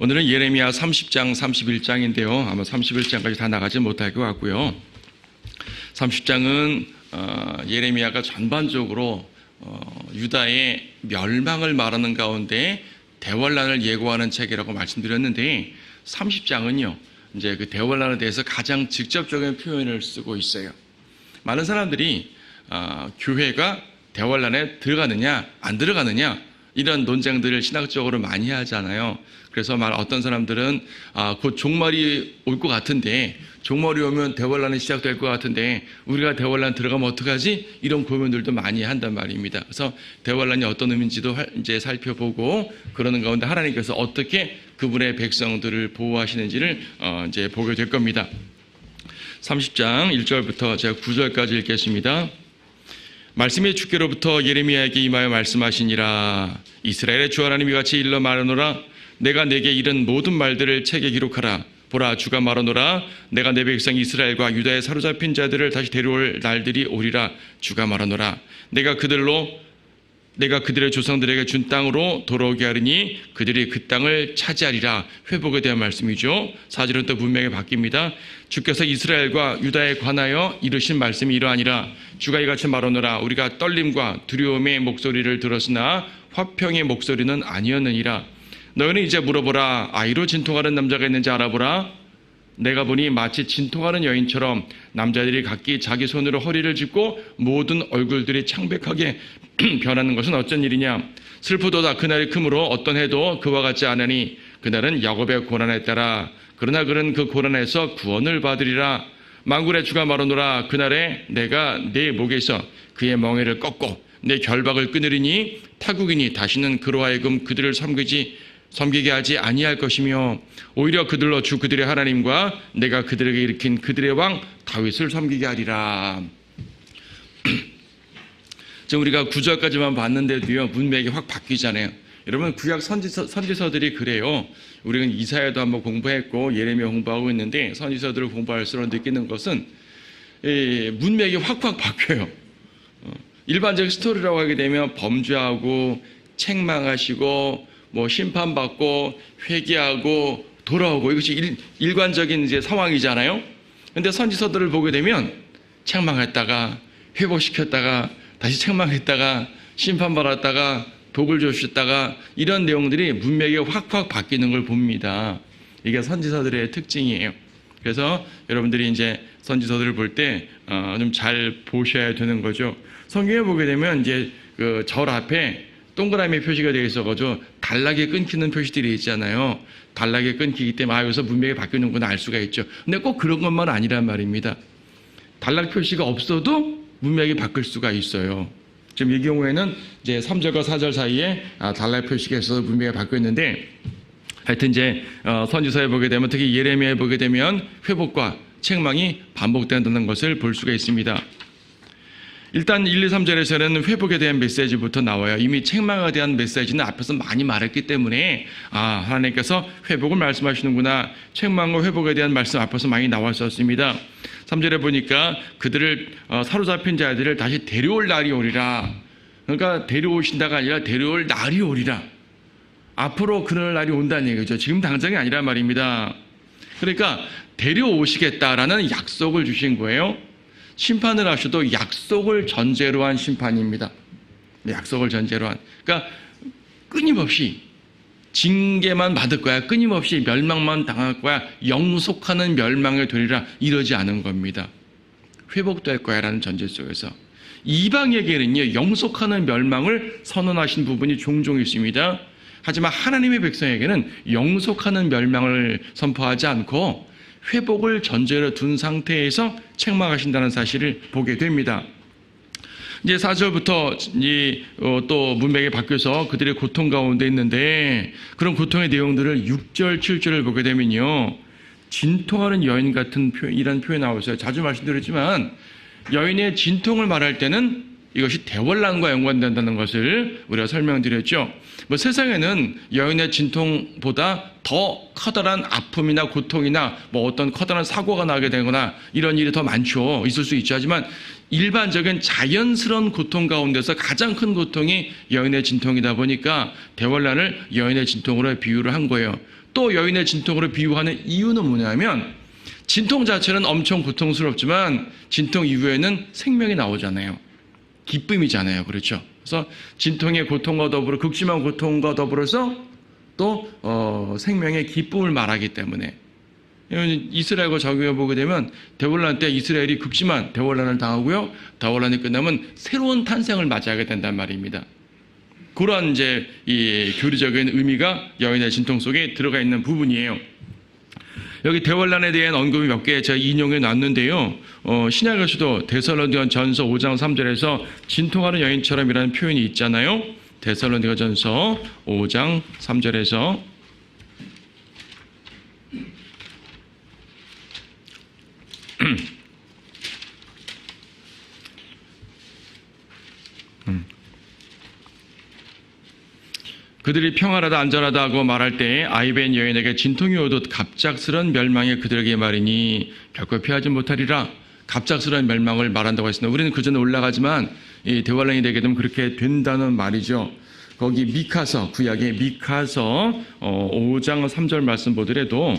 오늘은 예레미야 30장, 31장인데요. 아마 31장까지 다 나가지 못할 것 같고요. 30장은 예레미야가 전반적으로 유다의 멸망을 말하는 가운데 대환란을 예고하는 책이라고 말씀드렸는데 30장은요. 이제 그 대환란에 대해서 가장 직접적인 표현을 쓰고 있어요. 많은 사람들이 교회가 대환란에 들어가느냐 안 들어가느냐 이런 논쟁들을 신학적으로 많이 하잖아요. 그래서 어떤 사람들은 곧 종말이 올 것 같은데 종말이 오면 대환란이 시작될 것 같은데 우리가 대환란 들어가면 어떡하지? 이런 고민들도 많이 한단 말입니다. 그래서 대환란이 어떤 의미인지도 이제 살펴보고 그러는 가운데 하나님께서 어떻게 그분의 백성들을 보호하시는지를 이제 보게 될 겁니다. 30장 1절부터 제가 9절까지 읽겠습니다. 말씀이 주께로부터 예레미야에게 임하여 말씀하시니라. 이스라엘의 주 하나님이 같이 일러 말하노라. 내가 내게 이른 모든 말들을 책에 기록하라. 보라, 주가 말하노라. 내가 내 백성 이스라엘과 유다에 사로잡힌 자들을 다시 데려올 날들이 오리라. 주가 말하노라. 내가 그들의 조상들에게 준 땅으로 돌아오게 하리니 그들이 그 땅을 차지하리라. 회복에 대한 말씀이죠. 4절은 또 분명히 바뀝니다. 주께서 이스라엘과 유다에 관하여 이르신 말씀이 이러하니라. 주가 이같이 말하노라. 우리가 떨림과 두려움의 목소리를 들었으나 화평의 목소리는 아니었느니라. 너희는 이제 물어보라. 아이로 진통하는 남자가 있는지 알아보라. 내가 보니 마치 진통하는 여인처럼 남자들이 각기 자기 손으로 허리를 짚고 모든 얼굴들이 창백하게 변하는 것은 어쩐 일이냐. 슬프도다. 그날이 크므로 어떤 해도 그와 같지 않으니 그날은 야곱의 고난에 따라 그러나 그는 그 고난에서 구원을 받으리라. 만군의 주가 말하노라. 그날에 내가 내 목에서 그의 멍에를 꺾고 내 결박을 끊으리니 타국이니 다시는 그로 하여금 그들을 섬기게 하지 아니할 것이며 오히려 그들로 주 그들의 하나님과 내가 그들에게 일으킨 그들의 왕 다윗을 섬기게 하리라. 지금 우리가 9절까지만 봤는데도요 문맥이 확 바뀌잖아요. 여러분 구약 선지서들이 그래요. 우리는 이사야도 한번 공부했고 예레미야 공부하고 있는데 선지서들을 공부할수록 느끼는 것은 문맥이 확 바뀌어요. 일반적 스토리라고 하게 되면 범죄하고 책망하시고 심판받고 회개하고 돌아오고 이것이 일관적인 이제 상황이잖아요. 그런데 선지서들을 보게 되면 책망했다가 회복시켰다가 다시 책망했다가 심판받았다가 복을 주셨다가 이런 내용들이 문맥이 확 바뀌는 걸 봅니다. 이게 선지서들의 특징이에요. 그래서 여러분들이 이제 선지서들을 볼 때 좀 잘 보셔야 되는 거죠. 성경에 보게 되면 이제 그 절 앞에 동그라미 표시가 되어 있어가지고 단락에 끊기는 표시들이 있잖아요. 단락에 끊기기 때문에 여기서 문맥이 바뀌는구나 알 수가 있죠. 근데 꼭 그런 것만 아니란 말입니다. 단락 표시가 없어도 문맥이 바뀔 수가 있어요. 지금 이 경우에는 이제 3절과 4절 사이에 단락 표시가 있어서 문맥이 바뀌었는데 하여튼 이제 선지서에 보게 되면 특히 예레미야에 보게 되면 회복과 책망이 반복된다는 것을 볼 수가 있습니다. 일단 1, 2, 3절에서는 회복에 대한 메시지부터 나와요. 이미 책망에 대한 메시지는 앞에서 많이 말했기 때문에 하나님께서 회복을 말씀하시는구나. 책망과 회복에 대한 말씀 앞에서 많이 나왔었습니다. 3절에 보니까 그들을 사로잡힌 자들을 다시 데려올 날이 오리라. 그러니까 데려오신다가 아니라 데려올 날이 오리라. 앞으로 그럴 날이 온다는 얘기죠. 지금 당장이 아니란 말입니다. 그러니까 데려오시겠다라는 약속을 주신 거예요. 심판을 하셔도 약속을 전제로 한 심판입니다. 약속을 전제로 한. 그러니까 끊임없이 징계만 받을 거야. 끊임없이 멸망만 당할 거야. 영속하는 멸망에 되리라. 이러지 않은 겁니다. 회복될 거야 라는 전제 속에서. 이방에게는요 영속하는 멸망을 선언하신 부분이 종종 있습니다. 하지만 하나님의 백성에게는 영속하는 멸망을 선포하지 않고 회복을 전제로 둔 상태에서 책망하신다는 사실을 보게 됩니다. 이제 4절부터 또 문맥이 바뀌어서 그들의 고통 가운데 있는데 그런 고통의 내용들을 6절, 7절을 보게 되면요. 진통하는 여인 같은 이런 표현이 나오세요. 자주 말씀드렸지만 여인의 진통을 말할 때는 이것이 대환란과 연관된다는 것을 우리가 설명드렸죠. 세상에는 여인의 진통보다 더 커다란 아픔이나 고통이나 뭐 어떤 커다란 사고가 나게 되거나 이런 일이 더 많죠. 있을 수 있죠. 하지만 일반적인 자연스러운 고통 가운데서 가장 큰 고통이 여인의 진통이다 보니까 대환란을 여인의 진통으로 비유를 한 거예요. 또 여인의 진통으로 비유하는 이유는 뭐냐면 진통 자체는 엄청 고통스럽지만 진통 이후에는 생명이 나오잖아요. 기쁨이잖아요. 그렇죠? 그래서 진통의 고통과 더불어 극심한 고통과 더불어서 또 생명의 기쁨을 말하기 때문에 이스라엘과 적용해 보게 되면 대환란 때 이스라엘이 극심한 대환란을 당하고요. 대환란이 끝나면 새로운 탄생을 맞이하게 된단 말입니다. 그러한 이제 이 교리적인 의미가 여인의 진통 속에 들어가 있는 부분이에요. 여기 대환란에 대한 언급이 몇 개 제가 인용해 놨는데요. 신약에서도 데살로니가전서 5장 3절에서 진통하는 여인처럼이라는 표현이 있잖아요. 데살로니가전서 5장 3절에서 그들이 평안하다 안전하다 하고 말할 때 아이벤 여인에게 진통이 오듯 갑작스런 멸망이 그들에게 말이니 결코 피하지 못하리라. 갑작스런 멸망을 말한다고 했습니다. 우리는 그 전에 올라가지만 이 대환란이 되게 되면 그렇게 된다는 말이죠. 거기 미카서 구약의 미카서 5장 3절 말씀 보더라도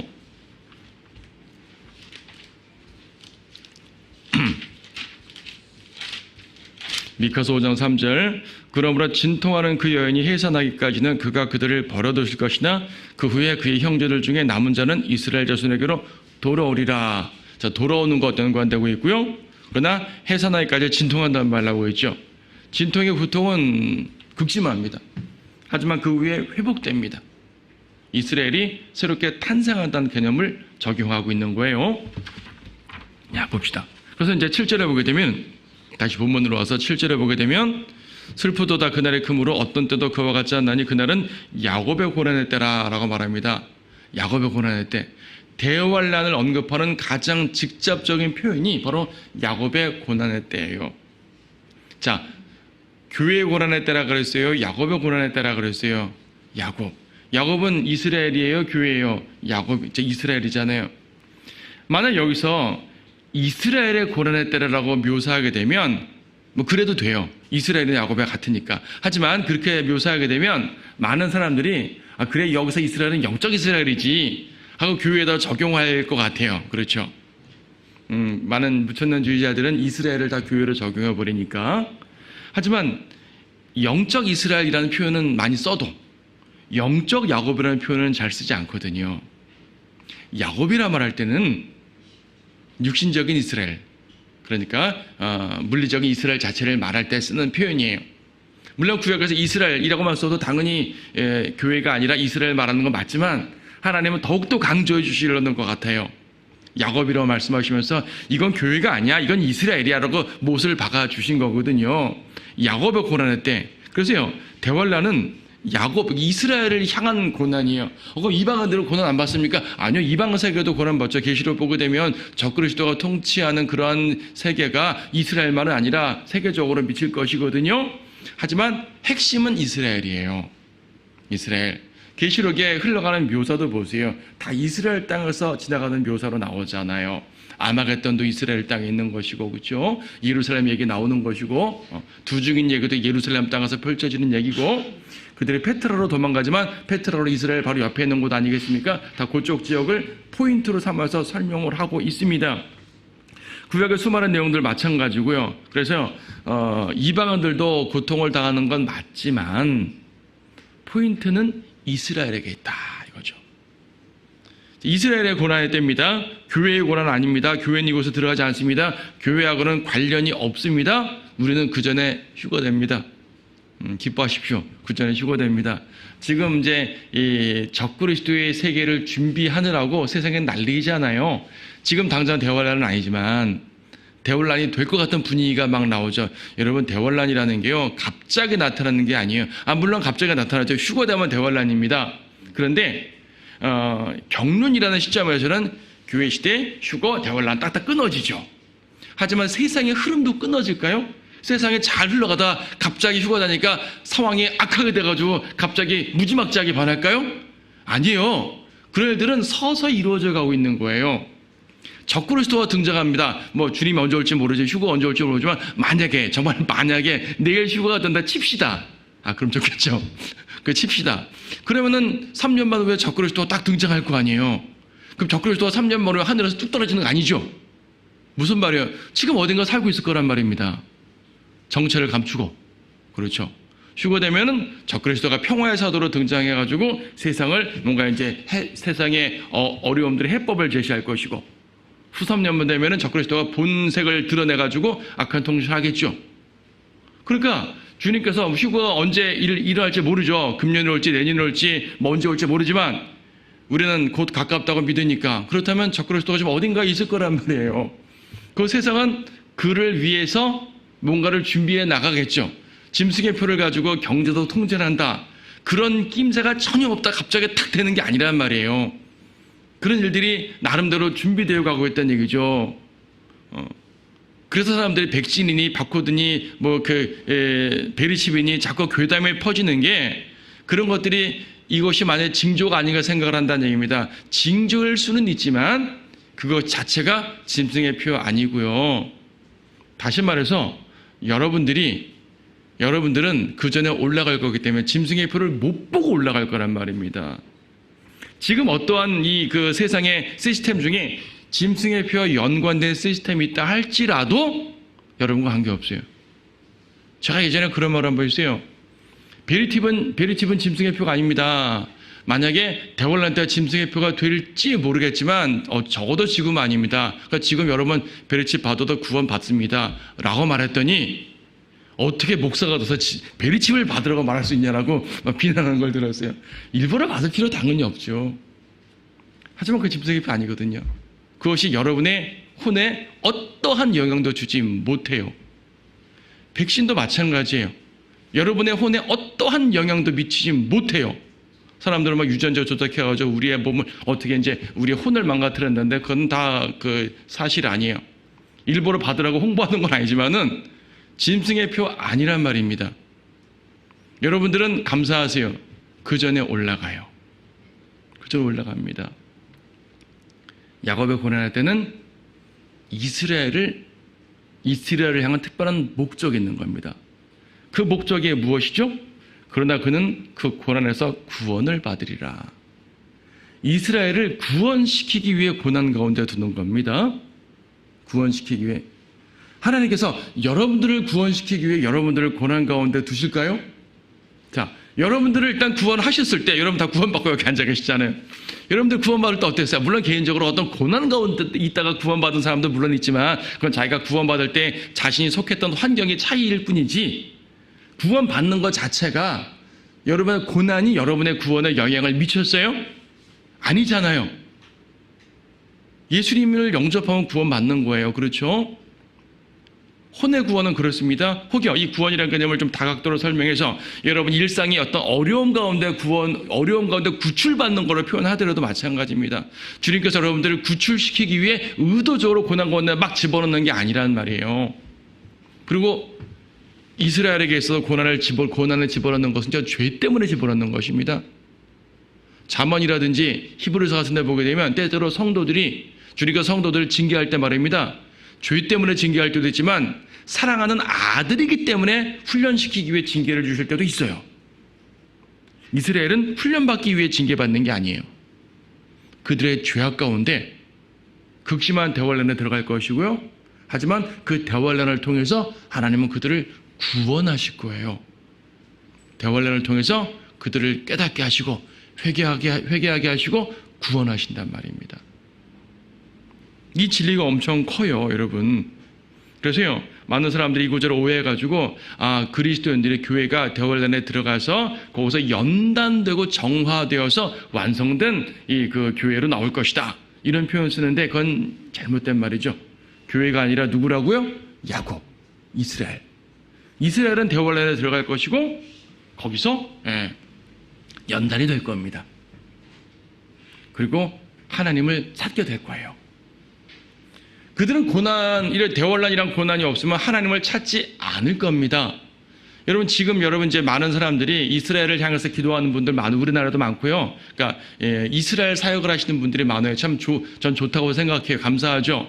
미카서 5장 3절 그러므로 진통하는 그 여인이 해산하기까지는 그가 그들을 버려두실 것이나 그 후에 그의 형제들 중에 남은 자는 이스라엘 자손에게로 돌아오리라. 자, 돌아오는 것 연관되고 있고요. 그러나 해산하기까지 진통한다는 말 나오고 있죠. 진통의 고통은 극심합니다. 하지만 그 후에 회복됩니다. 이스라엘이 새롭게 탄생한다는 개념을 적용하고 있는 거예요. 야, 봅시다. 그래서 이제 7절에 보게 되면 다시 본문으로 와서 7절에 보게 되면 슬프도다 그날의 금으로 어떤 때도 그와 같지 않나니 그날은 야곱의 고난의 때라라고 말합니다. 야곱의 고난의 때. 대환란을 언급하는 가장 직접적인 표현이 바로 야곱의 고난의 때예요. 자, 교회의 고난의 때라 그랬어요? 야곱의 고난의 때라 그랬어요? 야곱. 야곱은 이스라엘이에요? 교회예요? 야곱, 이제 이스라엘이잖아요. 만약 여기서 이스라엘의 고난의 때라고 묘사하게 되면 뭐 그래도 돼요. 이스라엘은 야곱과 같으니까. 하지만 그렇게 묘사하게 되면 많은 사람들이 아 그래 여기서 이스라엘은 영적 이스라엘이지 하고 교회에다 적용할 것 같아요. 그렇죠? 많은 무천년주의자들은 이스라엘을 다 교회로 적용해 버리니까. 하지만 영적 이스라엘이라는 표현은 많이 써도 영적 야곱이라는 표현은 잘 쓰지 않거든요. 야곱이라 말할 때는 육신적인 이스라엘, 그러니까 물리적인 이스라엘 자체를 말할 때 쓰는 표현이에요. 물론 구약에서 이스라엘이라고만 써도 당연히 교회가 아니라 이스라엘 말하는 건 맞지만 하나님은 더욱더 강조해 주시려는 것 같아요. 야곱이라고 말씀하시면서 이건 교회가 아니야, 이건 이스라엘이야 라고 못을 박아주신 거거든요. 야곱의 고난의 때. 그래서요, 대환란은 야곱, 이스라엘을 향한 고난이에요. 그럼 이방인들은 고난 안 받습니까? 아니요, 이방 세계도 고난 받죠. 계시록 보게 되면 적그리스도가 통치하는 그러한 세계가 이스라엘만은 아니라 세계적으로 미칠 것이거든요. 하지만 핵심은 이스라엘이에요. 이스라엘. 계시록에 흘러가는 묘사도 보세요. 다 이스라엘 땅에서 지나가는 묘사로 나오잖아요. 아마겟돈도 이스라엘 땅에 있는 것이고, 그렇죠? 예루살렘 얘기 나오는 것이고, 두 죽인 얘기도 예루살렘 땅에서 펼쳐지는 얘기고, 그들이 페트라로 도망가지만 페트라로 이스라엘 바로 옆에 있는 곳 아니겠습니까? 다 그쪽 지역을 포인트로 삼아서 설명을 하고 있습니다. 구약의 수많은 내용들 마찬가지고요. 그래서 이방인들도 고통을 당하는 건 맞지만 포인트는 이스라엘에게 있다 이거죠. 이스라엘의 고난의 때입니다. 교회의 고난은 아닙니다. 교회는 이곳에 들어가지 않습니다. 교회하고는 관련이 없습니다. 우리는 그 전에 휴거됩니다. 기뻐하십시오. 그 전에 휴거됩니다. 지금 이제 이 적그리스도의 세계를 준비하느라고 세상에 난리잖아요. 지금 당장 대환란은 아니지만 대환란이 될 것 같은 분위기가 막 나오죠. 여러분, 대환란이라는 게요, 갑자기 나타나는 게 아니에요. 물론 갑자기 나타나죠. 휴거되면 대환란입니다. 그런데 경륜이라는 시점에서는 교회 시대 휴거, 대환란 딱딱 끊어지죠. 하지만 세상의 흐름도 끊어질까요? 세상에 잘 흘러가다 갑자기 휴가다니까 상황이 악하게 돼가지고 갑자기 무지막지하게 변할까요? 아니에요. 그런 일들은 서서히 이루어져 가고 있는 거예요. 적그리스도가 등장합니다. 뭐 주님이 언제 올지 모르지, 휴가 언제 올지 모르지만 만약에 정말 만약에 내일 휴가가 된다 칩시다. 그럼 좋겠죠. 그 칩시다. 그러면은 3년만 후에 적그리스도가 딱 등장할 거 아니에요. 그럼 적그리스도가 3년만 후에 하늘에서 뚝 떨어지는 거 아니죠? 무슨 말이에요? 지금 어딘가 살고 있을 거란 말입니다. 정체를 감추고. 그렇죠. 휴가 되면은 적그리스도가 평화의 사도로 등장해가지고 세상을 뭔가 이제 세상의 어려움들의 해법을 제시할 것이고, 후 3년만 되면은 적그리스도가 본색을 드러내가지고 악한 통치를 하겠죠. 그러니까 주님께서 휴가가 언제 일어날지 모르죠. 금년이 올지 내년이 올지 뭐 언제 올지 모르지만 우리는 곧 가깝다고 믿으니까, 그렇다면 적그리스도가 좀 어딘가에 있을 거란 말이에요. 그 세상은 그를 위해서 뭔가를 준비해 나가겠죠. 짐승의 표를 가지고 경제도 통제를 한다. 그런 낌새가 전혀 없다 갑자기 탁 되는 게 아니란 말이에요. 그런 일들이 나름대로 준비되어 가고 있다는 얘기죠. 그래서 사람들이 백신이니 바코드니 베리칩이니 자꾸 괴담에 퍼지는 게, 그런 것들이 이것이 만약에 징조가 아닌가 생각을 한다는 얘기입니다. 징조일 수는 있지만 그것 자체가 짐승의 표 아니고요. 다시 말해서 여러분들은 그 전에 올라갈 거기 때문에 짐승의 표를 못 보고 올라갈 거란 말입니다. 지금 어떠한 그 세상의 시스템 중에 짐승의 표와 연관된 시스템이 있다 할지라도 여러분과 관계없어요. 제가 예전에 그런 말 한번 했어요. 베리팁은 짐승의 표가 아닙니다. 만약에 대월란 때 짐승의 표가 될지 모르겠지만 적어도 지금은 아닙니다. 그러니까 지금 여러분 베리칩 받아도 구원 받습니다. 라고 말했더니 어떻게 목사가 돼서 베리칩을 받으라고 말할 수 있냐라고 비난하는 걸 들었어요. 일부러 받을 필요 당연히 없죠. 하지만 그 짐승의 표 아니거든요. 그것이 여러분의 혼에 어떠한 영향도 주지 못해요. 백신도 마찬가지예요. 여러분의 혼에 어떠한 영향도 미치지 못해요. 사람들은 막 유전자 조작해가지고 우리의 몸을 어떻게 이제 우리의 혼을 망가뜨렸는데 그건 다 그 사실 아니에요. 일부러 받으라고 홍보하는 건 아니지만은 짐승의 표 아니란 말입니다. 여러분들은 감사하세요. 그 전에 올라가요. 그 전에 올라갑니다. 야곱의 고난할 때는 이스라엘을 향한 특별한 목적이 있는 겁니다. 그 목적이 무엇이죠? 그러나 그는 그 고난에서 구원을 받으리라. 이스라엘을 구원시키기 위해 고난 가운데 두는 겁니다. 구원시키기 위해. 하나님께서 여러분들을 구원시키기 위해 여러분들을 고난 가운데 두실까요? 자, 여러분들을 일단 구원하셨을 때, 여러분 다 구원받고 여기 앉아 계시잖아요. 여러분들 구원받을 때 어땠어요? 물론 개인적으로 어떤 고난 가운데 있다가 구원받은 사람도 물론 있지만, 그건 자기가 구원받을 때 자신이 속했던 환경의 차이일 뿐이지, 구원받는 것 자체가 여러분의 고난이 여러분의 구원에 영향을 미쳤어요? 아니잖아요. 예수님을 영접하면 구원받는 거예요. 그렇죠? 혼의 구원은 그렇습니다. 혹여 이 구원이라는 개념을 좀 다각도로 설명해서 여러분 일상의 어떤 어려움 가운데 구출받는 거로 표현하더라도 마찬가지입니다. 주님께서 여러분들을 구출시키기 위해 의도적으로 고난 가운데 막 집어넣는 게 아니란 말이에요. 그리고 이스라엘에게 있어서 고난을 집어넣는 것은 죄 때문에 집어넣는 것입니다. 잠언이라든지 히브리서 같은 데 보게 되면 때때로 주님께서 성도들을 징계할 때 말입니다. 죄 때문에 징계할 때도 있지만 사랑하는 아들이기 때문에 훈련시키기 위해 징계를 주실 때도 있어요. 이스라엘은 훈련받기 위해 징계받는 게 아니에요. 그들의 죄악 가운데 극심한 대환란에 들어갈 것이고요. 하지만 그 대환란을 통해서 하나님은 그들을 구원하실 거예요. 대환란을 통해서 그들을 깨닫게 하시고 회개하게 하시고 구원하신단 말입니다. 이 진리가 엄청 커요, 여러분. 그래서요, 많은 사람들이 이 구절을 오해해가지고 그리스도인들의 교회가 대환란에 들어가서 거기서 연단되고 정화되어서 완성된 그 교회로 나올 것이다, 이런 표현 쓰는데 그건 잘못된 말이죠. 교회가 아니라 누구라고요? 야곱, 이스라엘은 대환란에 들어갈 것이고 거기서 연단이 될 겁니다. 그리고 하나님을 찾게 될 거예요. 그들은 대환란이란 고난이 없으면 하나님을 찾지 않을 겁니다. 여러분 지금 여러분 이제 많은 사람들이 이스라엘을 향해서 기도하는 분들 우리나라도 많고요. 그러니까 이스라엘 사역을 하시는 분들이 많아요. 참 전 좋다고 생각해요. 감사하죠.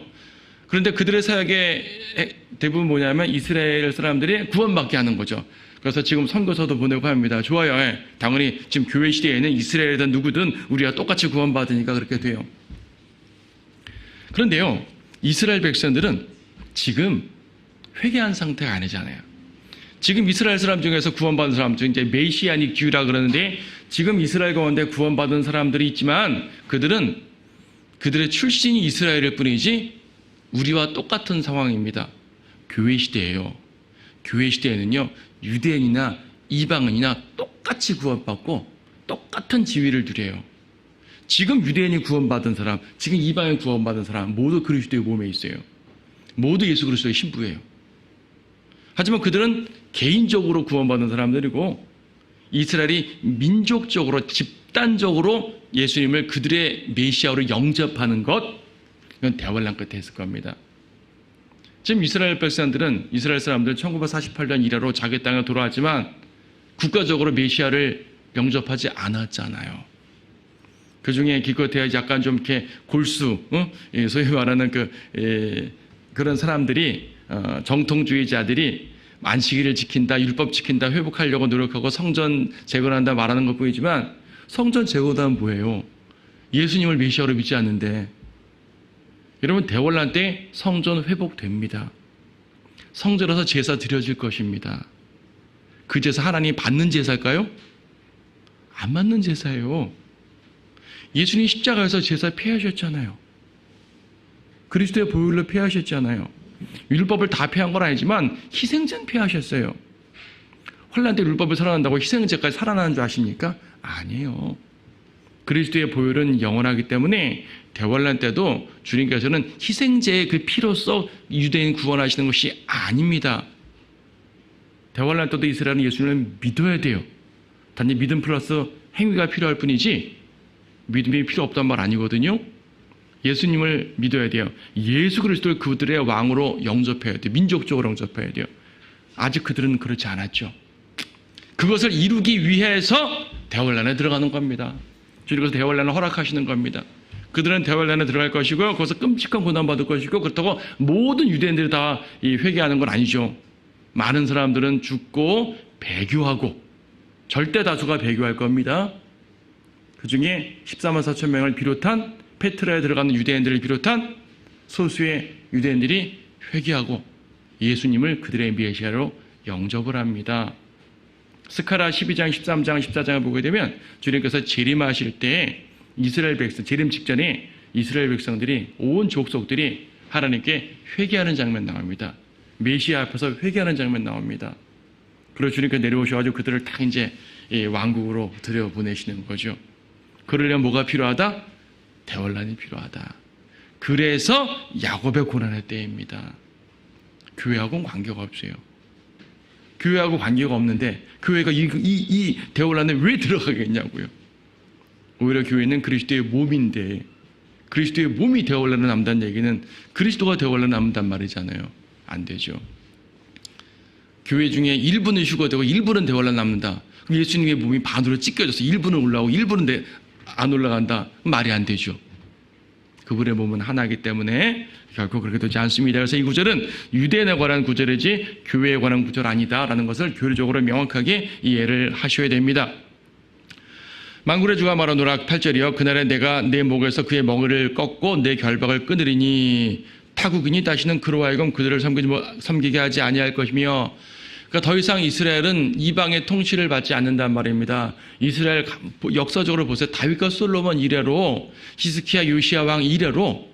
그런데 그들의 사역의 대부분 뭐냐면 이스라엘 사람들이 구원받게 하는 거죠. 그래서 지금 선교서도 보내고 합니다. 좋아요. 당연히 지금 교회 시대에는 이스라엘이든 누구든 우리가 똑같이 구원받으니까 그렇게 돼요. 그런데요, 이스라엘 백성들은 지금 회개한 상태가 아니잖아요. 지금 이스라엘 사람 중에서 구원받은 사람 중 이제 메시아닉 듀라 그러는데 지금 이스라엘 가운데 구원받은 사람들이 있지만 그들은 그들의 출신이 이스라엘일 뿐이지 우리와 똑같은 상황입니다. 교회 시대예요. 교회 시대에는요, 유대인이나 이방인이나 똑같이 구원받고 똑같은 지위를 누려요. 지금 유대인이 구원받은 사람, 지금 이방인 구원받은 사람 모두 그리스도의 몸에 있어요. 모두 예수 그리스도의 신부예요. 하지만 그들은 개인적으로 구원받은 사람들이고 이스라엘이 민족적으로 집단적으로 예수님을 그들의 메시아로 영접하는 것, 이건 대환란 끝에 했을 겁니다. 지금 이스라엘 백성들은 이스라엘 사람들 1948년 이래로 자기 땅에 돌아왔지만 국가적으로 메시아를 영접하지 않았잖아요. 그 중에 기껏해야 약간 좀 이렇게 골수, 소위 말하는 그런 사람들이 정통주의자들이 안식일을 지킨다, 율법 지킨다, 회복하려고 노력하고 성전 재건한다 말하는 것 뿐이지만 성전 재건하면 뭐예요? 예수님을 메시아로 믿지 않는데. 여러분 대환란 때 성전 회복됩니다. 성전에서 제사 드려질 것입니다. 그 제사 하나님이 받는 제사일까요? 안 받는 제사예요. 예수님이 십자가에서 제사 폐하셨잖아요. 그리스도의 보혈로 폐하셨잖아요. 율법을 다 폐한 건 아니지만 희생제는 폐하셨어요. 환란 때 율법을 살아난다고 희생제까지 살아나는 줄 아십니까? 아니에요. 그리스도의 보혈은 영원하기 때문에 대환란 때도 주님께서는 희생제의 그 피로써 유대인 구원하시는 것이 아닙니다. 대환란 때도 이스라엘은 예수님을 믿어야 돼요. 단지 믿음 플러스 행위가 필요할 뿐이지 믿음이 필요 없단 말 아니거든요. 예수님을 믿어야 돼요. 예수 그리스도를 그들의 왕으로 영접해야 돼요. 민족적으로 영접해야 돼요. 아직 그들은 그렇지 않았죠. 그것을 이루기 위해서 대환란에 들어가는 겁니다. 주님께서 대환란을 허락하시는 겁니다. 그들은 대환란에 들어갈 것이고요. 거기서 끔찍한 고난받을 것이고 그렇다고 모든 유대인들이 다 회개하는 건 아니죠. 많은 사람들은 죽고 배교하고 절대 다수가 배교할 겁니다. 그 중에 14만 4천 명을 비롯한 페트라에 들어가는 유대인들을 비롯한 소수의 유대인들이 회개하고 예수님을 그들의 메시아로 영접을 합니다. 스가랴 12장, 13장, 14장을 보게 되면 주님께서 재림하실 때 이스라엘 백성, 재림 직전에 이스라엘 백성들이 온 족속들이 하나님께 회개하는 장면 나옵니다. 메시아 앞에서 회개하는 장면 나옵니다. 그리고 주님께서 내려오셔가지고 그들을 다 이제 왕국으로 들여보내시는 거죠. 그러려면 뭐가 필요하다? 대환란이 필요하다. 그래서 야곱의 고난의 때입니다. 교회하고는 관계가 없어요. 교회하고 관계가 없는데 교회가 이 대환란에 왜 들어가겠냐고요. 오히려 교회는 그리스도의 몸인데 그리스도의 몸이 대환란을 남다는 얘기는 그리스도가 대환란을 남단 말이잖아요. 안 되죠. 교회 중에 1분은 휴거되고 1분은 대환란 남는다. 그럼 예수님의 몸이 반으로 찢겨져서 1분은 올라오고 1분은 안 올라간다. 말이 안 되죠. 그분의 몸은 하나이기 때문에 결코 그렇게 되지 않습니다. 그래서 이 구절은 유대인에 관한 구절이지 교회에 관한 구절 아니다라는 것을 교리적으로 명확하게 이해를 하셔야 됩니다. 만군의 주가 말하노라 8절이요. 그날에 내가 내 목에서 그의 멍에를 꺾고 내 결박을 끊으리니 타국인이 다시는 그로 하여금 그들을 섬기게 하지 아니할 것이며 그러니까 더 이상 이스라엘은 이방의 통치를 받지 않는단 말입니다. 이스라엘 역사적으로 보세요. 다윗과 솔로몬 이래로 히스키야 요시야 왕 이래로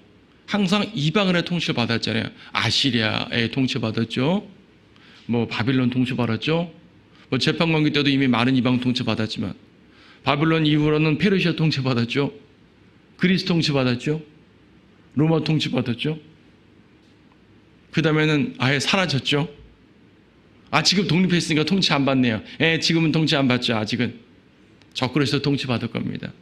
항상 이방인의 통치를 받았잖아요. 아시리아의 통치 받았죠. 바빌론 통치 받았죠. 재판관계 때도 이미 많은 이방 통치 받았지만 바빌론 이후로는 페르시아 통치 받았죠. 그리스 통치 받았죠. 로마 통치 받았죠. 그 다음에는 아예 사라졌죠. 지금 독립했으니까 통치 안 받네요. 지금은 통치 안 받죠. 아직은. 적그리스도 통치 받을 겁니다.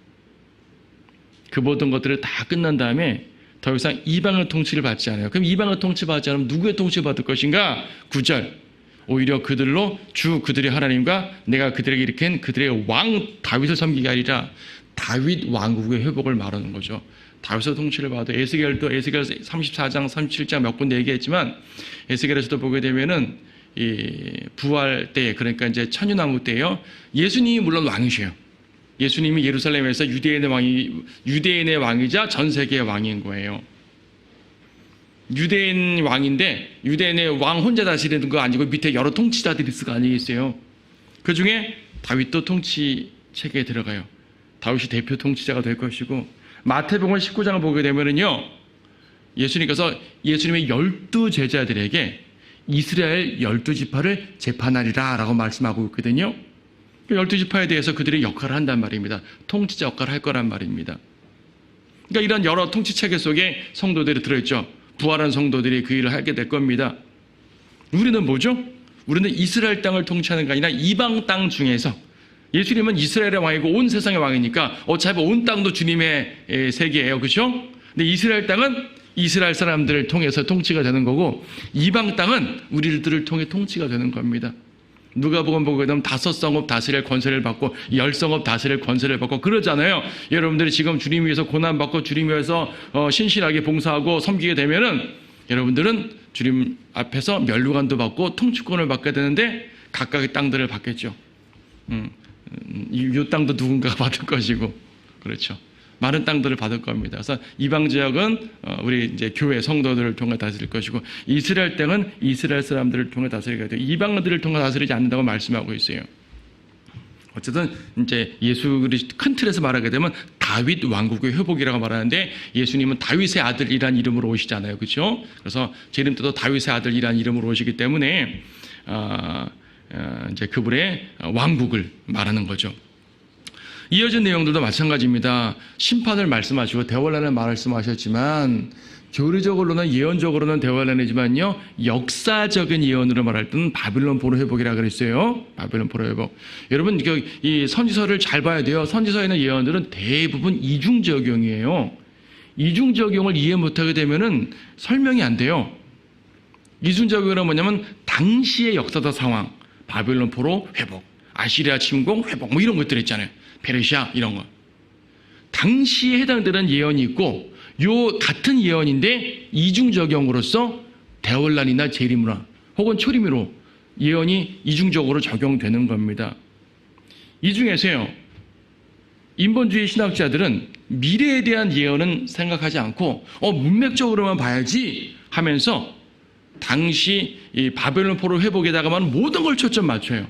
그 모든 것들을 다 끝난 다음에 더 이상 이방의 통치를 받지 않아요. 그럼 이방의 통치 받지 않으면 누구의 통치 받을 것인가? 9절. 오히려 그들로 주 그들의 하나님과 내가 그들에게 일으킨 그들의 왕 다윗을 섬기게 하리라. 다윗 왕국의 회복을 말하는 거죠. 다윗의 통치를 봐도 에스겔 34장 37장 몇 군데 얘기했지만 에스겔에서도 보게 되면은 이 부활 때, 그러니까 이제 천유나무 때요, 예수님이 물론 왕이셔요. 예수님이 예루살렘에서 유대인의 왕이자 전 세계의 왕인 거예요. 유대인 왕인데 유대인의 왕 혼자 다스리는 거 아니고 밑에 여러 통치자들이 있을 거 아니겠어요. 그 중에 다윗도 통치 체계에 들어가요. 다윗이 대표 통치자가 될 것이고, 마태복음 19장을 보게 되면은요, 예수님께서 예수님의 12 제자들에게 이스라엘 12지파를 재판하리라 라고 말씀하고 있거든요. 12지파에 대해서 그들의 역할을 한단 말입니다. 통치자 역할을 할 거란 말입니다. 그러니까 이런 여러 통치 체계 속에 성도들이 들어있죠. 부활한 성도들이 그 일을 하게 될 겁니다. 우리는 뭐죠? 우리는 이스라엘 땅을 통치하는 게 아니라 이방 땅 중에서, 예수님은 이스라엘의 왕이고 온 세상의 왕이니까 어차피 온 땅도 주님의 세계예요. 그렇죠? 근데 이스라엘 땅은 이스라엘 사람들을 통해서 통치가 되는 거고, 이방 땅은 우리들을 통해 통치가 되는 겁니다. 누가복음 보게 되면 5성읍 다스릴 권세를 받고 10성읍 다스릴 권세를 받고 그러잖아요. 여러분들이 지금 주님 위해서 고난받고 주님 위해서 신실하게 봉사하고 섬기게 되면은 여러분들은 주님 앞에서 면류관도 받고 통치권을 받게 되는데 각각의 땅들을 받겠죠. 이 땅도 누군가가 받을 것이고, 그렇죠. 많은 땅들을 받을 겁니다. 그래서 이방 지역은 우리 이제 교회 성도들을 통해 다스릴 것이고, 이스라엘 땅은 이스라엘 사람들을 통해 다스리게 돼요. 이방들을 통해 다스리지 않는다고 말씀하고 있어요. 어쨌든 이제 예수 그리스도 큰 틀에서 말하게 되면 다윗 왕국의 회복이라고 말하는데, 예수님은 다윗의 아들이란 이름으로 오시잖아요, 그렇죠? 그래서 제 이름 때도 다윗의 아들이란 이름으로 오시기 때문에 이제 그분의 왕국을 말하는 거죠. 이어진 내용들도 마찬가지입니다. 심판을 말씀하시고 대환란을 말씀하셨지만, 교리적으로는 예언적으로는 대환란이지만요, 역사적인 예언으로 말할 때는 바빌론 포로 회복이라고 그랬어요. 바빌론 포로 회복. 여러분, 이 선지서를 잘 봐야 돼요. 선지서에 있는 예언들은 대부분 이중적용이에요. 이중적용을 이해 못하게 되면은 설명이 안 돼요. 이중적용은 뭐냐면 당시의 역사적 상황, 바빌론 포로 회복, 아시리아 침공 회복, 뭐 이런 것들 있잖아요. 페르시아 이런 거. 당시에 해당되는 예언이 있고, 요 같은 예언인데 이중적용으로서 대환란이나 재림이나 혹은 초림으로 예언이 이중적으로 적용되는 겁니다. 이 중에서요, 인본주의 신학자들은 미래에 대한 예언은 생각하지 않고 문맥적으로만 봐야지 하면서 당시 이 바벨론 포로 회복에다가만 모든 걸 초점 맞춰요.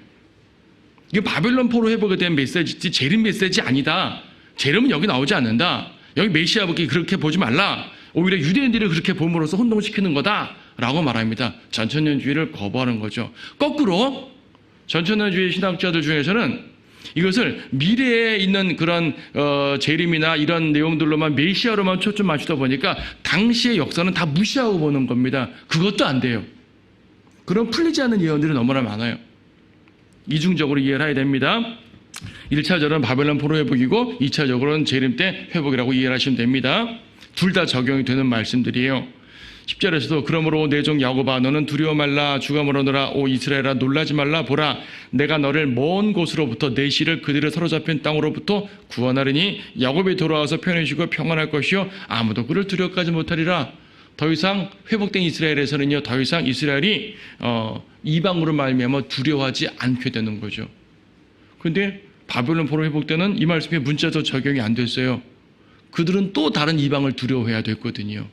이게 바벨론 포로 회복에 대한 메시지지 재림 메시지 아니다. 재림은 여기 나오지 않는다. 여기 메시아 복귀 그렇게 보지 말라. 오히려 유대인들이 그렇게 봄으로써 혼동시키는 거다라고 말합니다. 전천년주의를 거부하는 거죠. 거꾸로 전천년주의 신학자들 중에서는 이것을 미래에 있는 그런 재림이나 이런 내용들로만 메시아로만 초점 맞추다 보니까 당시의 역사는 다 무시하고 보는 겁니다. 그것도 안 돼요. 그런 풀리지 않는 예언들이 너무나 많아요. 이중적으로 이해를 해야 됩니다. 1차적으로는 바벨론 포로 회복이고 2차적으로는 재림 때 회복이라고 이해를 하시면 됩니다. 둘 다 적용이 되는 말씀들이에요. 10절에서도 그러므로 내 종 야곱아 너는 두려워 말라 주가 물어노라 오 이스라엘아 놀라지 말라 보라 내가 너를 먼 곳으로부터 내 씨를 그들의 사로잡힌 땅으로부터 구원하리니 야곱이 돌아와서 편해지고 평안할 것이요 아무도 그를 두려워하지 못하리라. 더 이상 회복된 이스라엘에서는요, 더 이상 이스라엘이 이방으로 말미암아 두려워하지 않게 되는 거죠. 그런데 바벨론 포로 회복 때는 이 말씀이 문자도 적용이 안 됐어요. 그들은 또 다른 이방을 두려워해야 됐거든요.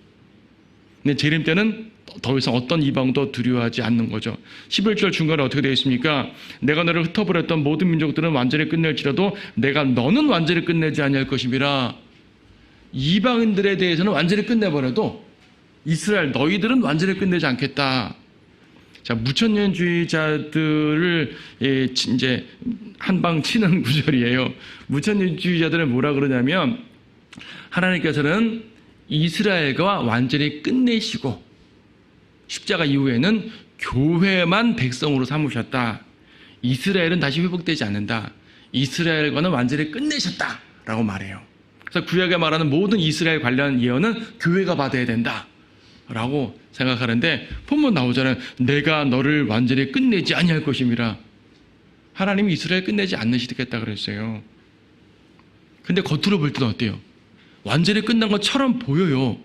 근데 재림 때는 더 이상 어떤 이방도 두려워하지 않는 거죠. 11절 중간에 어떻게 되어 있습니까? 내가 너를 흩어버렸던 모든 민족들은 완전히 끝낼지라도 내가 너는 완전히 끝내지 아니할 것임이라. 이방인들에 대해서는 완전히 끝내버려도 이스라엘 너희들은 완전히 끝내지 않겠다. 자, 무천년주의자들을 이제 한방 치는 구절이에요. 무천년주의자들은 뭐라 그러냐면 하나님께서는 이스라엘과 완전히 끝내시고 십자가 이후에는 교회만 백성으로 삼으셨다. 이스라엘은 다시 회복되지 않는다. 이스라엘과는 완전히 끝내셨다라고 말해요. 그래서 구약에 말하는 모든 이스라엘 관련 예언은 교회가 받아야 된다 라고 생각하는데 본문 나오잖아요. 내가 너를 완전히 끝내지 아니할 것임이라. 하나님이 이스라엘 끝내지 않으시겠다 그랬어요. 근데 겉으로 볼 때는 어때요? 완전히 끝난 것처럼 보여요.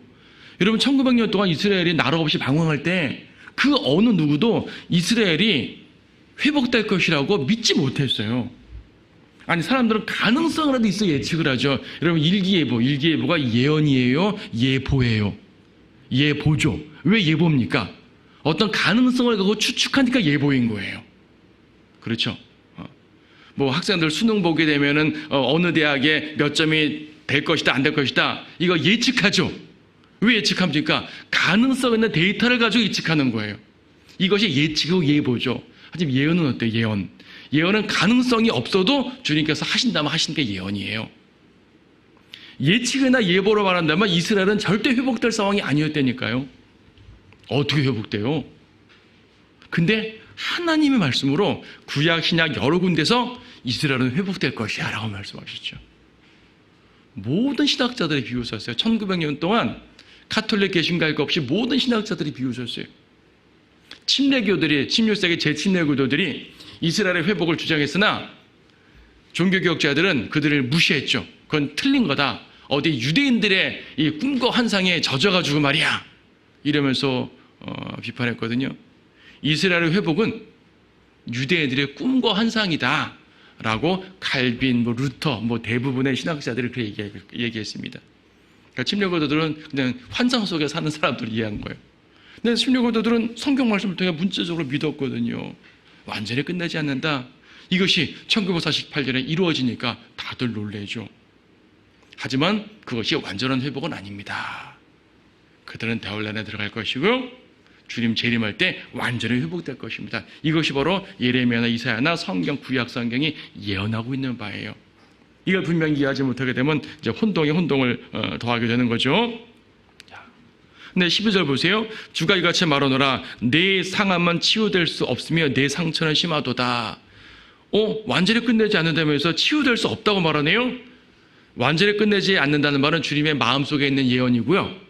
여러분 1900년 동안 이스라엘이 나라 없이 방황할 때 그 어느 누구도 이스라엘이 회복될 것이라고 믿지 못했어요. 아니 사람들은 가능성이라도 있어 예측을 하죠. 여러분 일기예보가 예언이에요? 예보예요? 예보죠. 왜 예보입니까? 어떤 가능성을 갖고 추측하니까 예보인 거예요. 그렇죠? 뭐 학생들 수능 보게 되면은 어느 대학에 몇 점이 될 것이다 안 될 것이다 이거 예측하죠. 왜 예측합니까? 가능성 있는 데이터를 가지고 예측하는 거예요. 이것이 예측이고 예보죠. 하지만 예언은 어때요? 예언은 가능성이 없어도 주님께서 하신다면 하시는 게 예언이에요. 예측이나 예보로 말한다면 이스라엘은 절대 회복될 상황이 아니었다니까요. 어떻게 회복돼요? 근데 하나님의 말씀으로 구약 신약 여러 군데서 이스라엘은 회복될 것이야 라고 말씀하셨죠. 모든 신학자들이 비웃었어요. 1900년 동안 가톨릭 개신가 거 없이 모든 신학자들이 비웃었어요. 침례교들이 16세기 제침례교도들이 이스라엘의 회복을 주장했으나 종교개혁자들은 그들을 무시했죠. 그건 틀린 거다. 어디 유대인들의 이 꿈과 환상에 젖어가지고 말이야. 이러면서 비판했거든요. 이스라엘의 회복은 유대인들의 꿈과 환상이다. 라고 칼빈, 루터, 대부분의 신학자들이 그렇게 얘기했습니다. 그러니까 침례교도들은 그냥 환상 속에 사는 사람들을 이해한 거예요. 근데 침례교도들은 성경 말씀을 통해 문자적으로 믿었거든요. 완전히 끝나지 않는다. 이것이 1948년에 이루어지니까 다들 놀래죠. 하지만 그것이 완전한 회복은 아닙니다. 그들은 대환란에 들어갈 것이고 주님 재림할 때 완전히 회복될 것입니다. 이것이 바로 예레미야나 이사야나 성경 구약 성경이 예언하고 있는 바예요. 이걸 분명히 이해하지 못하게 되면 이제 혼동에 혼동을 더하게 되는 거죠. 근데 12절 보세요. 주가 이같이 말하노라 내 상함은 치유될 수 없으며 내 상처는 심하도다. 완전히 끝내지 않는다면서 치유될 수 없다고 말하네요. 완전히 끝내지 않는다는 말은 주님의 마음속에 있는 예언이고요.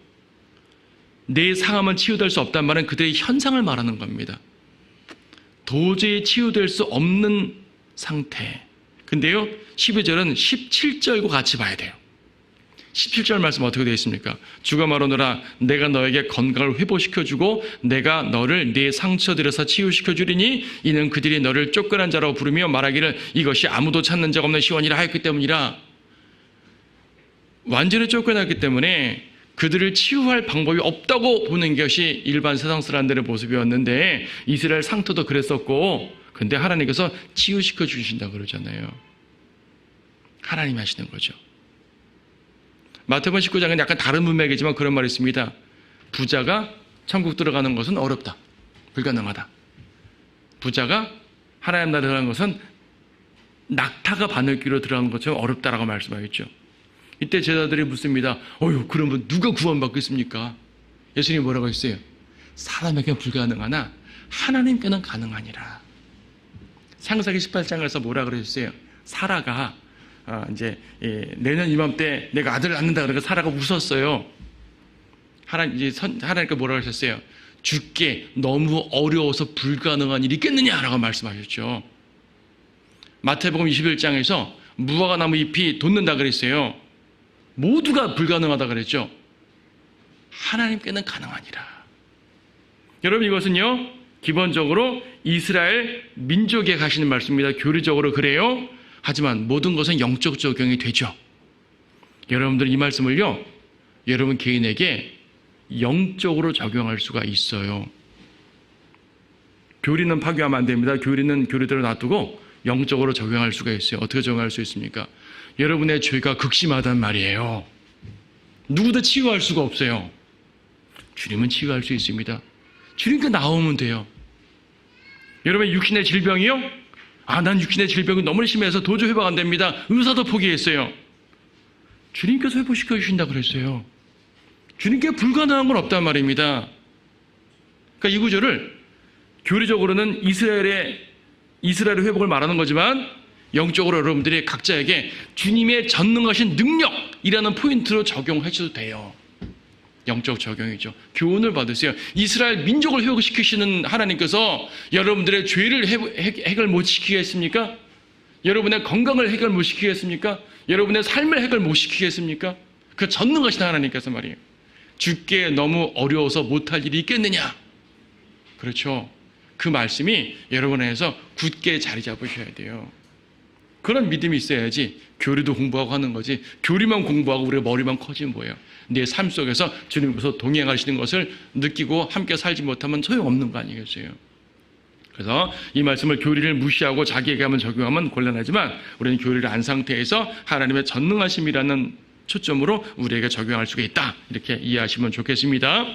내 상함은 치유될 수 없다는 말은 그들의 현상을 말하는 겁니다. 도저히 치유될 수 없는 상태. 근데요 12절은 17절과 같이 봐야 돼요. 17절 말씀 어떻게 되어 있습니까? 주가 말하노라 내가 너에게 건강을 회복시켜주고 내가 너를 네 상처들에서 치유시켜주리니 이는 그들이 너를 쫓겨난 자라고 부르며 말하기를 이것이 아무도 찾는 적 없는 시원이라 하였기 때문이라. 완전히 쫓겨났기 때문에 그들을 치유할 방법이 없다고 보는 것이 일반 세상 사람들의 모습이었는데 이스라엘 상토도 그랬었고 근데 하나님께서 치유시켜 주신다고 그러잖아요. 하나님이 하시는 거죠. 마태복음 19장은 약간 다른 문맥이지만 그런 말이 있습니다. 부자가 천국 들어가는 것은 어렵다. 불가능하다. 부자가 하나님 나라에 들어가는 것은 낙타가 바늘귀로 들어가는 것처럼 어렵다라고 말씀하셨죠. 이때 제자들이 묻습니다. 그러면 누가 구원받겠습니까? 예수님이 뭐라고 했어요? 사람에게는 불가능하나 하나님께는 가능하니라. 창세기 18장에서 뭐라 그러셨어요? 사라가 이제 내년 이맘때 내가 아들을 낳는다 그러니까 사라가 웃었어요. 하나님께 뭐라고 하셨어요? 주께 너무 어려워서 불가능한 일이 있겠느냐라고 말씀하셨죠. 마태복음 21장에서 무화과 나무 잎이 돋는다 그랬어요. 모두가 불가능하다 그랬죠. 하나님께는 가능하니라. 여러분 이것은요 기본적으로 이스라엘 민족에 가시는 말씀입니다. 교리적으로 그래요. 하지만 모든 것은 영적 적용이 되죠. 여러분들 이 말씀을요 여러분 개인에게 영적으로 적용할 수가 있어요. 교리는 파괴하면 안 됩니다. 교리는 교리대로 놔두고 영적으로 적용할 수가 있어요. 어떻게 적용할 수 있습니까? 여러분의 죄가 극심하단 말이에요. 누구도 치유할 수가 없어요. 주님은 치유할 수 있습니다. 주님께 나오면 돼요. 여러분 육신의 질병이요? 난 육신의 질병이 너무 심해서 도저히 회복 안 됩니다. 의사도 포기했어요. 주님께서 회복시켜 주신다 그랬어요. 주님께 불가능한 건 없단 말입니다. 그러니까 이 구절을 교리적으로는 이스라엘의 회복을 말하는 거지만 영적으로 여러분들이 각자에게 주님의 전능하신 능력이라는 포인트로 적용하셔도 돼요. 영적 적용이죠. 교훈을 받으세요. 이스라엘 민족을 회복시키시는 하나님께서 여러분들의 죄를 해결 못 시키겠습니까? 여러분의 건강을 해결 못 시키겠습니까? 여러분의 삶을 해결 못 시키겠습니까? 그 전능하신 하나님께서 말이에요. 죽게 너무 어려워서 못할 일이 있겠느냐? 그렇죠. 그 말씀이 여러분 안에서 굳게 자리 잡으셔야 돼요. 그런 믿음이 있어야지 교리도 공부하고 하는 거지, 교리만 공부하고 우리가 머리만 커지면 뭐예요? 내 삶 속에서 주님께서 동행하시는 것을 느끼고 함께 살지 못하면 소용없는 거 아니겠어요? 그래서 이 말씀을 교리를 무시하고 자기에게만 적용하면 곤란하지만 우리는 교리를 안 상태에서 하나님의 전능하심이라는 초점으로 우리에게 적용할 수가 있다. 이렇게 이해하시면 좋겠습니다.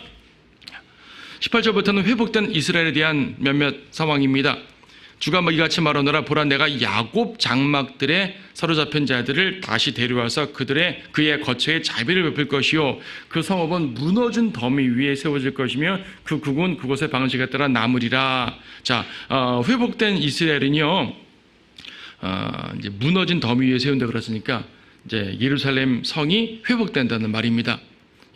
18절부터는 회복된 이스라엘에 대한 몇몇 상황입니다. 주가 이같이 말하노라. 보라, 내가 야곱 장막들에 사로잡힌 자들을 다시 데려와서 그의 거처에 자비를 베풀 것이요, 그 성읍은 무너진 더미 위에 세워질 것이며 그 국은 그곳의 방식에 따라 남으리라. 자, 회복된 이스라엘은요, 이제 무너진 더미 위에 세운다 그랬으니까 이제 예루살렘 성이 회복된다는 말입니다.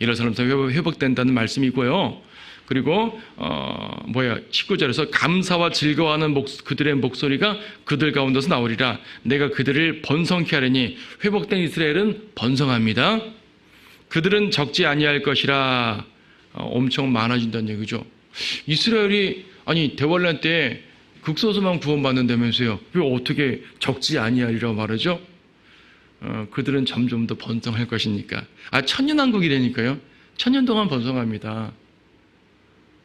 예루살렘 성이 회복된다는 말씀이고요. 그리고 19절에서 감사와 즐거워하는 그들의 목소리가 그들 가운데서 나오리라. 내가 그들을 번성케 하리니. 회복된 이스라엘은 번성합니다. 그들은 적지 아니할 것이라. 엄청 많아진다는 얘기죠. 이스라엘이 대환란 때 극소수만 구원받는다면서요. 왜 어떻게 적지 아니하리라고 말하죠? 그들은 점점 더 번성할 것이니까. 천년왕국이라니까요. 천년 동안 번성합니다.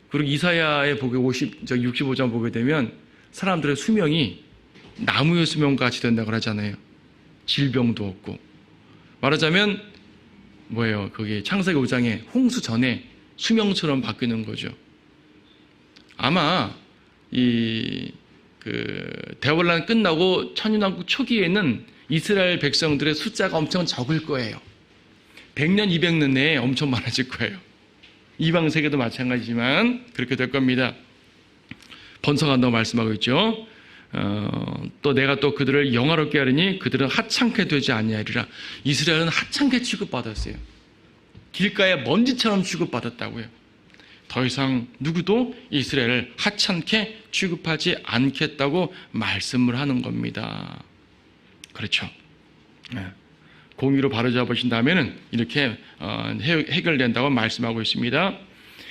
그리고 이사야의 보게 65장 보게 되면 사람들의 수명이 나무의 수명같이 된다고 하잖아요. 질병도 없고. 말하자면 거기 창세기 5장에 홍수 전에 수명처럼 바뀌는 거죠. 아마 대환란 끝나고 천년왕국 초기에는 이스라엘 백성들의 숫자가 엄청 적을 거예요. 100년, 200년 내에 엄청 많아질 거예요. 이방 세계도 마찬가지지만 그렇게 될 겁니다. 번성한다고 말씀하고 있죠. 또 내가 또 그들을 영화롭게 하리니 그들은 하찮게 되지 아니하리라. 이스라엘은 하찮게 취급받았어요. 길가에 먼지처럼 취급받았다고요. 더 이상 누구도 이스라엘을 하찮게 취급하지 않겠다고 말씀을 하는 겁니다. 그렇죠. 공의로 바로잡으신다면 이렇게 해결된다고 말씀하고 있습니다.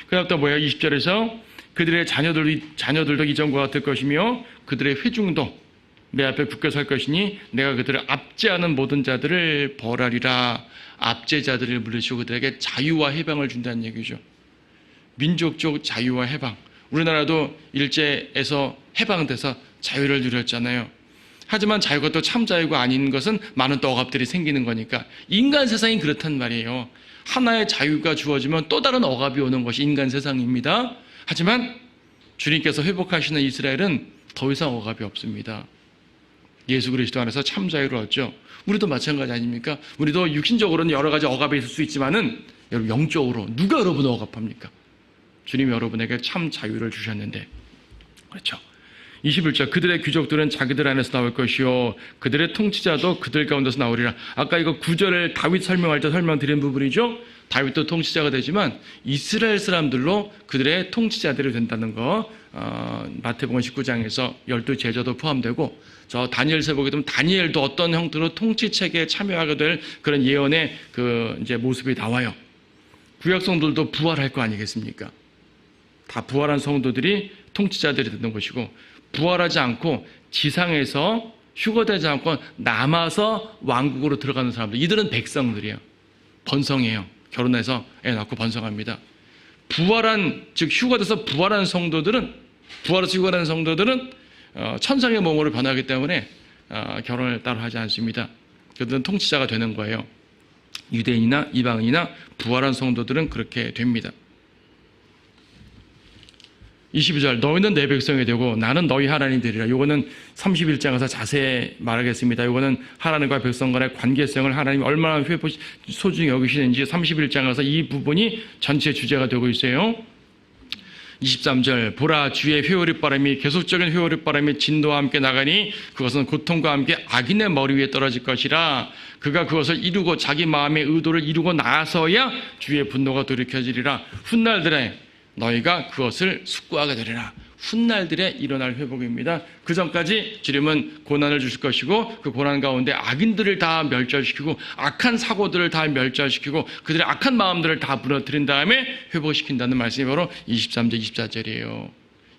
그 다음 또 20절에서 그들의 자녀들도 이전과 같을 것이며 그들의 회중도 내 앞에 굳게 설 것이니 내가 그들을 압제하는 모든 자들을 벌하리라. 압제자들을 물리치고 그들에게 자유와 해방을 준다는 얘기죠. 민족적 자유와 해방. 우리나라도 일제에서 해방돼서 자유를 누렸잖아요. 하지만 자유가 또 참 자유가 아닌 것은 많은 또 억압들이 생기는 거니까 인간 세상이 그렇단 말이에요. 하나의 자유가 주어지면 또 다른 억압이 오는 것이 인간 세상입니다. 하지만 주님께서 회복하시는 이스라엘은 더 이상 억압이 없습니다. 예수 그리스도 안에서 참 자유를 얻죠. 우리도 마찬가지 아닙니까? 우리도 육신적으로는 여러 가지 억압이 있을 수 있지만은 여러분 영적으로 누가 여러분을 억압합니까? 주님이 여러분에게 참 자유를 주셨는데. 그렇죠. 21절 그들의 귀족들은 자기들 안에서 나올 것이요 그들의 통치자도 그들 가운데서 나오리라. 아까 이거 9절을 다윗 설명할 때 설명드린 부분이죠. 다윗도 통치자가 되지만 이스라엘 사람들로 그들의 통치자들이 된다는 거 마태복음 19장에서 12제자도 포함되고 저 다니엘서 보게 되면 다니엘도 어떤 형태로 통치체계에 참여하게 될 그런 예언의 이제 모습이 나와요. 구약 성도들도 부활할 거 아니겠습니까? 다 부활한 성도들이 통치자들이 되는 것이고 부활하지 않고 지상에서 휴거되지 않고 남아서 왕국으로 들어가는 사람들, 이들은 백성들이에요. 번성해요. 결혼해서 애 낳고 번성합니다. 부활한, 즉 휴거돼서 부활한 성도들은, 부활해서 휴거된 성도들은 천상의 몸으로 변하기 때문에 결혼을 따로 하지 않습니다. 그들은 통치자가 되는 거예요. 유대인이나 이방인이나 부활한 성도들은 그렇게 됩니다. 22절 너희는 내 백성이 되고 나는 너희 하나님이 되리라. 이거는 31장에서 자세히 말하겠습니다. 이거는 하나님과 백성 간의 관계성을 하나님이 얼마나 소중히 여기시는지 31장에서 이 부분이 전체 주제가 되고 있어요. 23절 보라 주의 회오리바람이 계속적인 회오리바람이 진도와 함께 나가니 그것은 고통과 함께 악인의 머리 위에 떨어질 것이라. 그가 그것을 이루고 자기 마음의 의도를 이루고 나서야 주의 분노가 돌이켜지리라. 훗날들에 너희가 그것을 숙고하게 되리라. 훗날들에 일어날 회복입니다. 그 전까지 주님은 고난을 주실 것이고 그 고난 가운데 악인들을 다 멸절시키고 악한 사고들을 다 멸절시키고 그들의 악한 마음들을 다 무너뜨린 다음에 회복시킨다는 말씀이 바로 23절 24절이에요.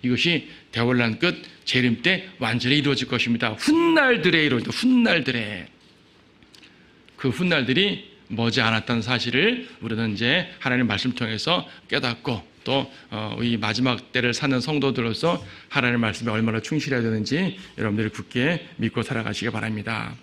이것이 대환란 끝 재림 때 완전히 이루어질 것입니다. 훗날들에 이루어진다. 훗날들에. 그 훗날들이 머지않았다는 사실을 우리는 이제 하나님의 말씀 통해서 깨닫고 또 이 마지막 때를 사는 성도들로서 하나님의 말씀에 얼마나 충실해야 되는지 여러분들이 굳게 믿고 살아가시기 바랍니다.